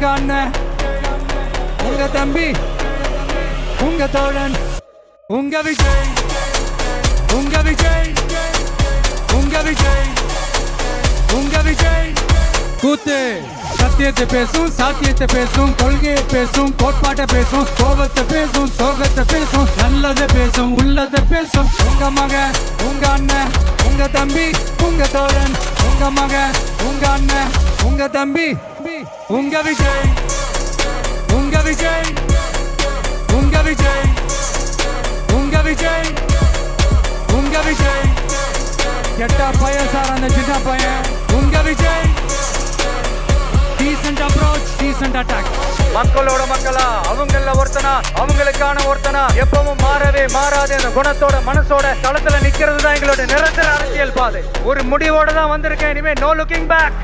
உங்க அண்ணன், உங்க தம்பி, உங்க தோழன், உங்க விஜய், உங்க விஜய், உங்க விஜய், உங்க விஜய். கூத்து சத்தியத்தை பேசும், சாத்தியத்தை பேசும், கொள்கையை பேசும், கோட்பாட்டை பேசும், கோபத்தை பேசும், சோகத்தை பேசும், நல்லதை பேசும், உள்ளதை பேசும். உங்க மகன், உங்க அண்ணன், உங்க தம்பி, உங்க தோழன், உங்க மகன், உங்க அண்ணன், உங்க தம்பி, உங்க விஜய், உங்க விஜய், உங்க விஜய், உங்க விஜய், உங்க விஜய். கெட்ட பையன் சார் அந்த சின்ன பையன். உங்க Vijay. Decent approach, decent attack. மக்களோட மக்களா, அவங்கள ஒருத்தனா, அவங்களுக்கான ஒருத்தனா, எப்பவும் மாறவே மாறாத அந்த குணத்தோட மனசோட தளத்துல நிக்கிறது தான் எங்களோட நிரந்தர அரசியல் பாதை. ஒரு முடிவோட தான் வந்திருக்கேன். இனிமே நோ லுக்கிங் பேக்.